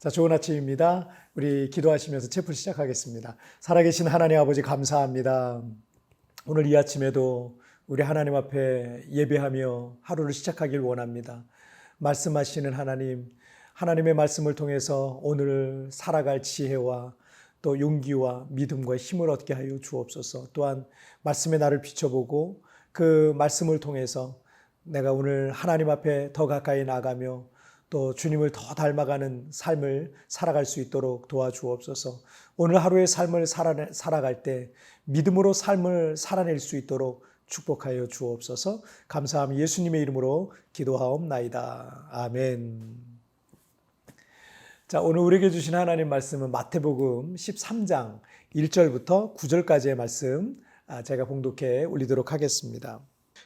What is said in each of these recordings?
자, 좋은 아침입니다. 우리 기도하시면서 체풀 시작하겠습니다. 살아계신 하나님 아버지 감사합니다. 오늘 이 아침에도 우리 하나님 앞에 예배하며 하루를 시작하길 원합니다. 말씀하시는 하나님, 하나님의 말씀을 통해서 오늘 살아갈 지혜와 또 용기와 믿음과 힘을 얻게 하여 주옵소서. 또한 말씀의 나를 비춰보고 그 말씀을 통해서 내가 오늘 하나님 앞에 더 가까이 나가며 또 주님을 더 닮아가는 삶을 살아갈 수 있도록 도와주옵소서. 오늘 하루의 삶을 살아갈 때 믿음으로 삶을 살아낼 수 있도록 축복하여 주옵소서. 감사함 예수님의 이름으로 기도하옵나이다. 아멘. 자, 오늘 우리에게 주신 하나님 말씀은 마태복음 13장 1절부터 9절까지의 말씀 제가 봉독해 올리도록 하겠습니다.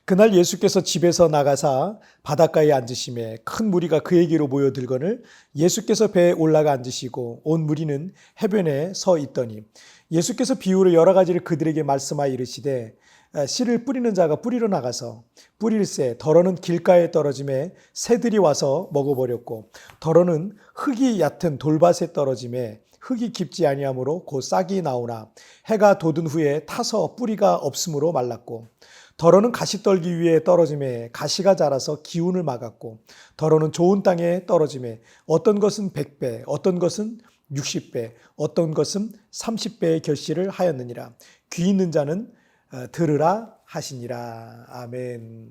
그날 예수께서 집에서 나가사 바닷가에 앉으심에 큰 무리가 그에게로 모여들거늘 예수께서 배에 올라가 앉으시고 온 무리는 해변에 서 있더니 예수께서 비유로 여러 가지를 그들에게 말씀하여 이르시되 씨를 뿌리는 자가 뿌리러 나가서 뿌릴새 더러는 길가에 떨어짐에 새들이 와서 먹어버렸고 더러는 흙이 얕은 돌밭에 떨어짐에 흙이 깊지 아니하므로 곧 싹이 나오나 해가 돋은 후에 타서 뿌리가 없으므로 말랐고 더러는 가시떨기 위에 떨어짐에 가시가 자라서 기운을 막았고 더러는 좋은 땅에 떨어짐에 어떤 것은 100배 어떤 것은 60배 어떤 것은 30배의 결실을 하였느니라. 귀 있는 자는 들으라 하시니라. 아멘.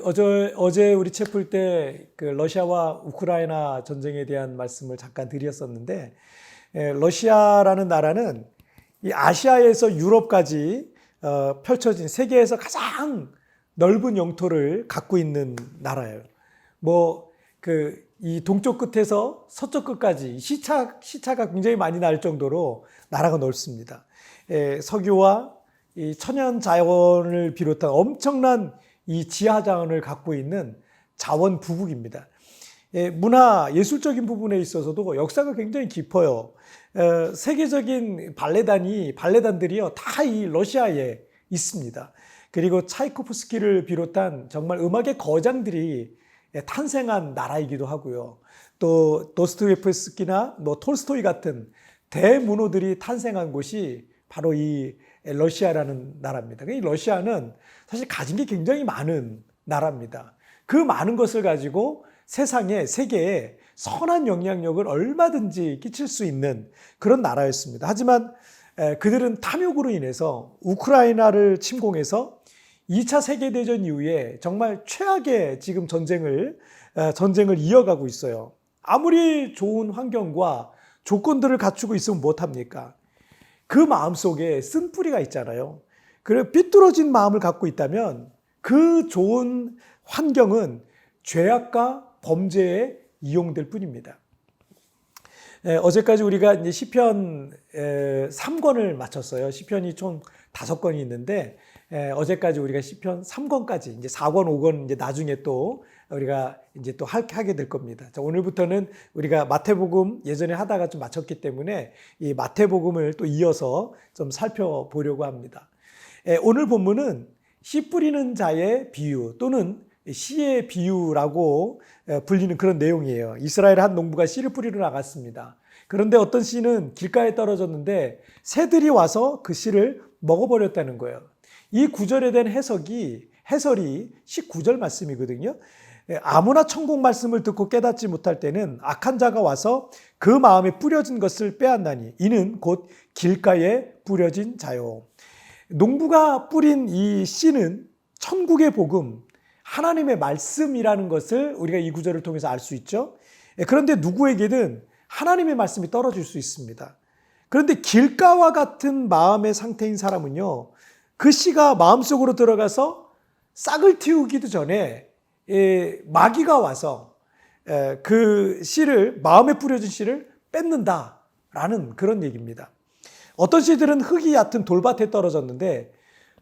어제 우리 체풀 때 러시아와 우크라이나 전쟁에 대한 말씀을 잠깐 드렸었는데 러시아라는 나라는 이 아시아에서 유럽까지 펼쳐진 세계에서 가장 넓은 영토를 갖고 있는 나라예요. 이 동쪽 끝에서 서쪽 끝까지 시차가 굉장히 많이 날 정도로 나라가 넓습니다. 석유와 이 천연 자원을 비롯한 엄청난 이 지하 자원을 갖고 있는 자원 부국입니다. 문화 예술적인 부분에 있어서도 역사가 굉장히 깊어요. 세계적인 발레단들이요 다 이 러시아에 있습니다. 그리고 차이코프스키를 비롯한 정말 음악의 거장들이 탄생한 나라이기도 하고요. 또 도스토옙스키나 톨스토이 같은 대문호들이 탄생한 곳이 바로 이 러시아라는 나라입니다. 이 러시아는 사실 가진 게 굉장히 많은 나라입니다. 그 많은 것을 가지고 세계에 선한 영향력을 얼마든지 끼칠 수 있는 그런 나라였습니다. 하지만 그들은 탐욕으로 인해서 우크라이나를 침공해서 2차 세계대전 이후에 정말 최악의 지금 전쟁을 이어가고 있어요. 아무리 좋은 환경과 조건들을 갖추고 있으면 못합니까? 그 마음속에 쓴뿌리가 있잖아요. 그리고 삐뚤어진 마음을 갖고 있다면 그 좋은 환경은 죄악과 범죄에 이용될 뿐입니다. 어제까지 우리가 이제 시편 3권을 마쳤어요. 시편이 총 5권이 있는데 어제까지 우리가 시편 3권까지 이제 4권, 5권 이제 나중에 또 우리가 이제 또 하게 될 겁니다. 자, 오늘부터는 우리가 마태복음 예전에 하다가 좀 마쳤기 때문에 이 마태복음을 또 이어서 좀 살펴보려고 합니다. 오늘 본문은 씨 뿌리는 자의 비유 또는 씨의 비유라고 불리는 그런 내용이에요. 이스라엘 한 농부가 씨를 뿌리러 나갔습니다. 그런데 어떤 씨는 길가에 떨어졌는데 새들이 와서 그 씨를 먹어버렸다는 거예요. 이 구절에 대한 해설이 19절 말씀이거든요. 아무나 천국 말씀을 듣고 깨닫지 못할 때는 악한 자가 와서 그 마음에 뿌려진 것을 빼앗나니 이는 곧 길가에 뿌려진 자요. 농부가 뿌린 이 씨는 천국의 복음, 하나님의 말씀이라는 것을 우리가 이 구절을 통해서 알 수 있죠. 그런데 누구에게든 하나님의 말씀이 떨어질 수 있습니다. 그런데 길가와 같은 마음의 상태인 사람은요, 그 씨가 마음속으로 들어가서 싹을 틔우기도 전에 마귀가 와서 그 씨를, 마음에 뿌려진 씨를 뺏는다라는 그런 얘기입니다. 어떤 씨들은 흙이 얕은 돌밭에 떨어졌는데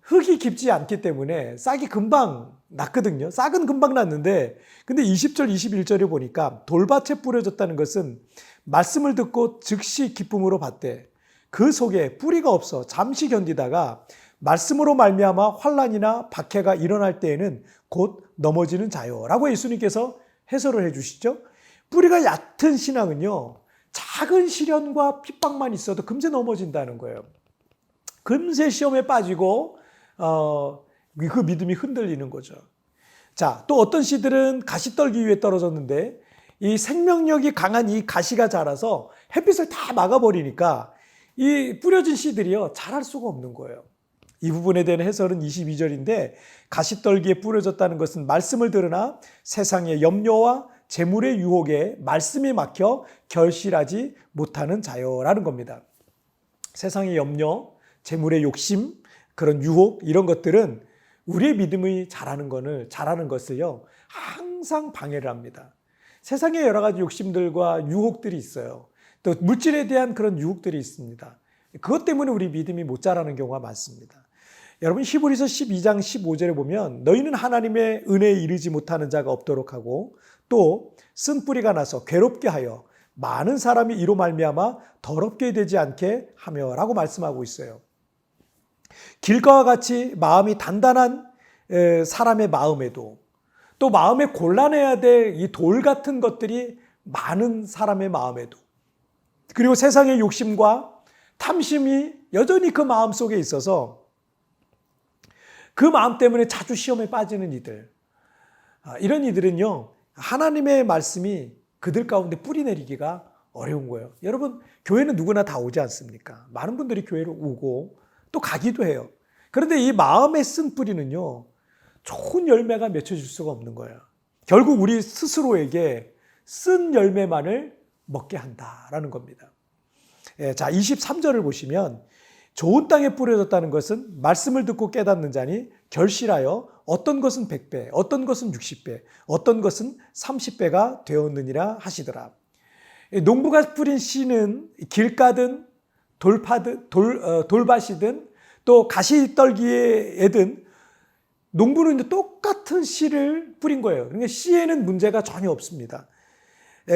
흙이 깊지 않기 때문에 싹이 금방 났거든요. 싹은 금방 났는데 근데 20절, 21절에 보니까 돌밭에 뿌려졌다는 것은 말씀을 듣고 즉시 기쁨으로 받되 그 속에 뿌리가 없어 잠시 견디다가 말씀으로 말미암아 환난이나 박해가 일어날 때에는 곧 넘어지는 자요 라고 예수님께서 해설을 해 주시죠. 뿌리가 얕은 신앙은요, 작은 시련과 핍박만 있어도 금세 넘어진다는 거예요. 금세 시험에 빠지고 그 믿음이 흔들리는 거죠. 자, 또 어떤 씨들은 가시떨기 위에 떨어졌는데 이 생명력이 강한 이 가시가 자라서 햇빛을 다 막아버리니까 이 뿌려진 씨들이요, 자랄 수가 없는 거예요. 이 부분에 대한 해설은 22절인데, 가시떨기에 뿌려졌다는 것은 말씀을 들으나 세상의 염려와 재물의 유혹에 말씀이 막혀 결실하지 못하는 자여라는 겁니다. 세상의 염려, 재물의 욕심, 그런 유혹, 이런 것들은 우리의 믿음이 자라는 것을요, 항상 방해를 합니다. 세상에 여러 가지 욕심들과 유혹들이 있어요. 또 물질에 대한 그런 유혹들이 있습니다. 그것 때문에 우리 믿음이 못 자라는 경우가 많습니다. 여러분, 히브리서 12장 15절에 보면 너희는 하나님의 은혜에 이르지 못하는 자가 없도록 하고 또 쓴 뿌리가 나서 괴롭게 하여 많은 사람이 이로 말미암아 더럽게 되지 않게 하며라고 말씀하고 있어요. 길가와 같이 마음이 단단한 사람의 마음에도, 또 마음에 골라내야 될 이 돌 같은 것들이 많은 사람의 마음에도, 그리고 세상의 욕심과 탐심이 여전히 그 마음 속에 있어서 그 마음 때문에 자주 시험에 빠지는 이들, 이런 이들은요, 하나님의 말씀이 그들 가운데 뿌리 내리기가 어려운 거예요. 여러분, 교회는 누구나 다 오지 않습니까? 많은 분들이 교회로 오고 또 가기도 해요. 그런데 이 마음에 쓴 뿌리는요, 좋은 열매가 맺혀질 수가 없는 거예요. 결국 우리 스스로에게 쓴 열매만을 먹게 한다라는 겁니다. 자, 23절을 보시면 좋은 땅에 뿌려졌다는 것은 말씀을 듣고 깨닫는 자니 결실하여 어떤 것은 100배, 어떤 것은 60배, 어떤 것은 30배가 되었느니라 하시더라. 농부가 뿌린 씨는 길가든 돌밭이든 또 가시떨기에든 농부는 똑같은 씨를 뿌린 거예요. 그러니까 씨에는 문제가 전혀 없습니다.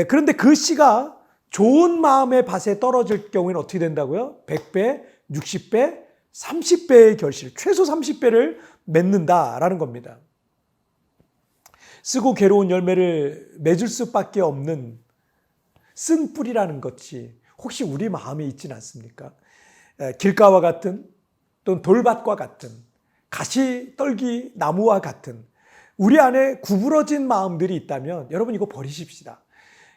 그런데 그 씨가 좋은 마음의 밭에 떨어질 경우에는 어떻게 된다고요? 100배, 60배, 30배의 결실, 최소 30배를 맺는다라는 겁니다. 쓰고 괴로운 열매를 맺을 수밖에 없는 쓴 뿌리라는 것이 혹시 우리 마음에 있지는 않습니까? 길가와 같은, 또는 돌밭과 같은, 가시떨기 나무와 같은 우리 안에 구부러진 마음들이 있다면 여러분, 이거 버리십시다.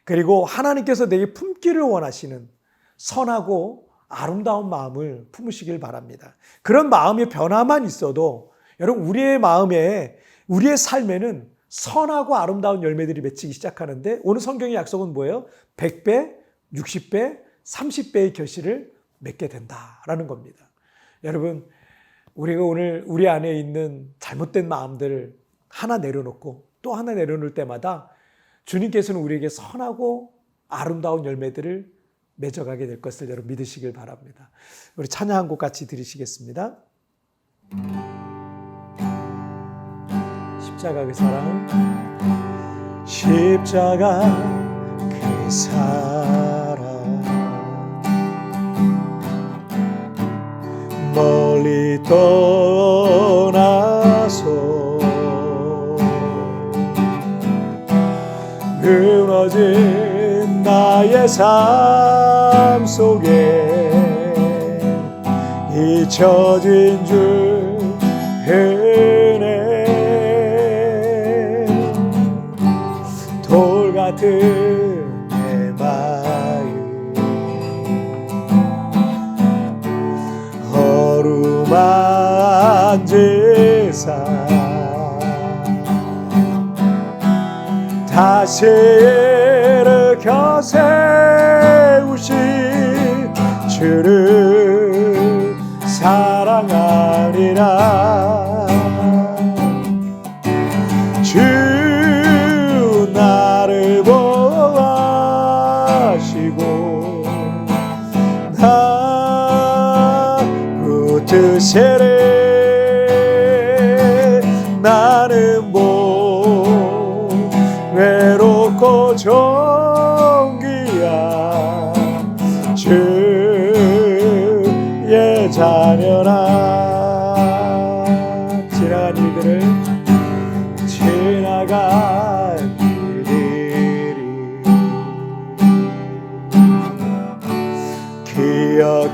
그리고 하나님께서 내게 품기를 원하시는 선하고 아름다운 마음을 품으시길 바랍니다. 그런 마음의 변화만 있어도 여러분, 우리의 마음에, 우리의 삶에는 선하고 아름다운 열매들이 맺히기 시작하는데, 오늘 성경의 약속은 뭐예요? 100배, 60배, 30배의 결실을 맺게 된다라는 겁니다. 여러분, 우리가 오늘 우리 안에 있는 잘못된 마음들을 하나 내려놓고 또 하나 내려놓을 때마다 주님께서는 우리에게 선하고 아름다운 열매들을 맺어가게 될 것을 여러분 믿으시길 바랍니다. 우리 찬양 한 곡 같이 드리시겠습니다. 십자가 그 사랑, 십자가 그 사랑, 멀리 떠나서 무너진 나의 삶 속에 잊혀진 줄 은혜, 돌 같은 내 마음 어루만진 세상 다시 일으켜 세우신 주를 사랑하리라. 주 나를 보아시고 나 붙으시리. 나는 외롭고 존귀한 주의 자녀라. 지나간 일들을 지나간 일들이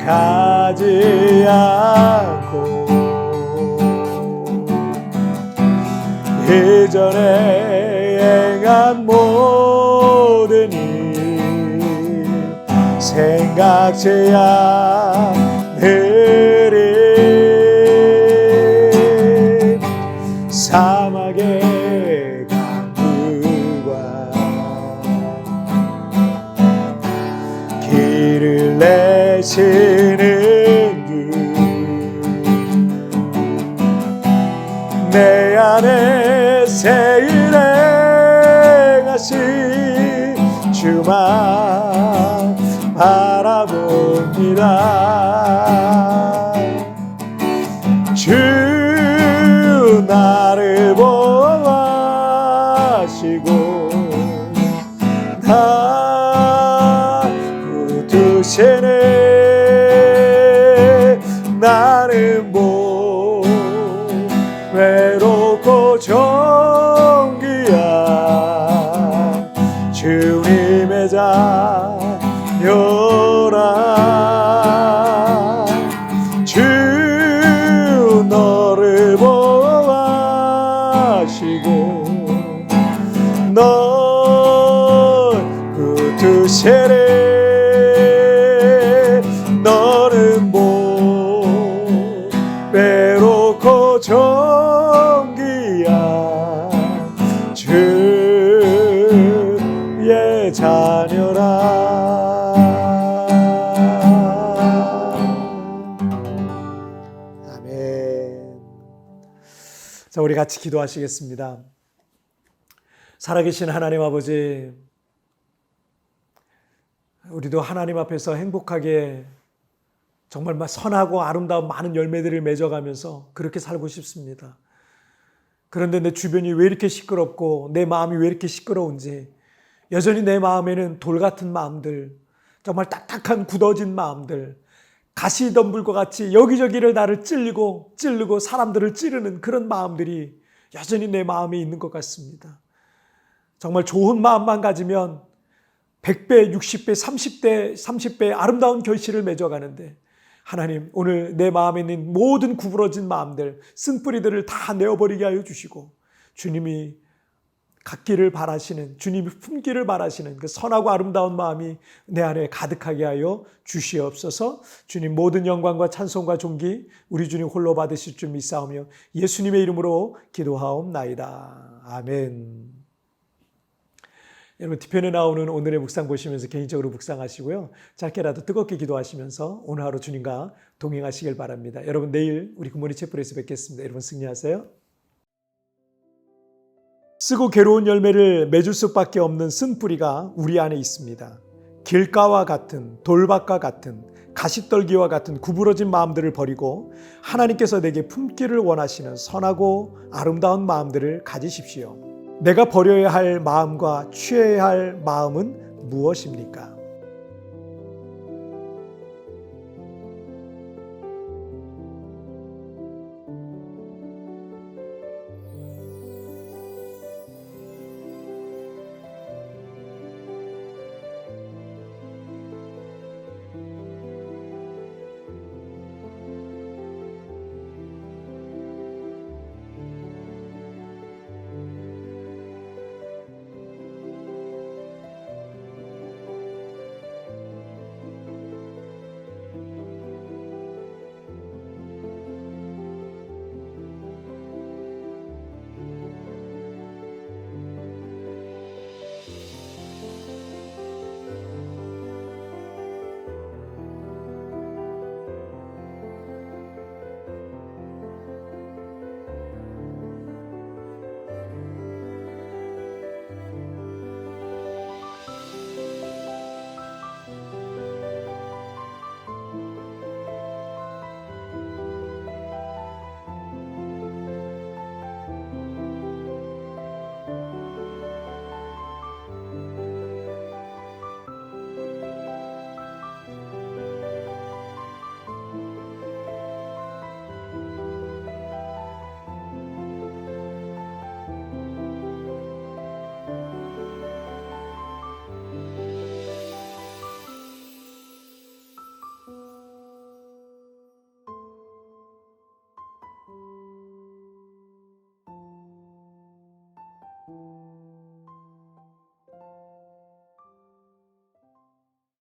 가지 않고 예전에 행한 모든 일 생각지 않으리 사막의 강물과 길을 내시는 주 내 안에 새 일 행하신 주만 바라봅니다. 주 나를 보호하시고 나 붙드시네. 나는 외롭고 정귀한 주님의 자녀라. 주 너를 보호하시고 널 붙드시네. 너는 외롭고 정귀한 주의 자녀라. 아멘. 자, 우리 같이 기도하시겠습니다. 살아계신 하나님 아버지, 우리도 하나님 앞에서 행복하게 정말 선하고 아름다운 많은 열매들을 맺어가면서 그렇게 살고 싶습니다. 그런데 내 주변이 왜 이렇게 시끄럽고 내 마음이 왜 이렇게 시끄러운지, 여전히 내 마음에는 돌 같은 마음들, 정말 딱딱한 굳어진 마음들, 가시덤불과 같이 여기저기를 나를 찌르고 사람들을 찌르는 그런 마음들이 여전히 내 마음에 있는 것 같습니다. 정말 좋은 마음만 가지면 100배, 60배, 30배 아름다운 결실을 맺어가는데, 하나님, 오늘 내 마음에 있는 모든 구부러진 마음들, 쓴뿌리들을 다 내어버리게 하여 주시고, 주님이 갖기를 바라시는, 주님이 품기를 바라시는 그 선하고 아름다운 마음이 내 안에 가득하게 하여 주시옵소서. 주님, 모든 영광과 찬송과 존귀 우리 주님 홀로 받으실 줄 믿사오며 예수님의 이름으로 기도하옵나이다. 아멘. 여러분, 뒤편에 나오는 오늘의 묵상 보시면서 개인적으로 묵상하시고요. 짧게라도 뜨겁게 기도하시면서 오늘 하루 주님과 동행하시길 바랍니다. 여러분, 내일 우리 굿모닝 채플에서 뵙겠습니다. 여러분, 승리하세요. 쓰고 괴로운 열매를 맺을 수밖에 없는 쓴뿌리가 우리 안에 있습니다. 길가와 같은, 돌밭과 같은, 가시떨기와 같은 구부러진 마음들을 버리고 하나님께서 내게 품기를 원하시는 선하고 아름다운 마음들을 가지십시오. 내가 버려야 할 마음과 취해야 할 마음은 무엇입니까?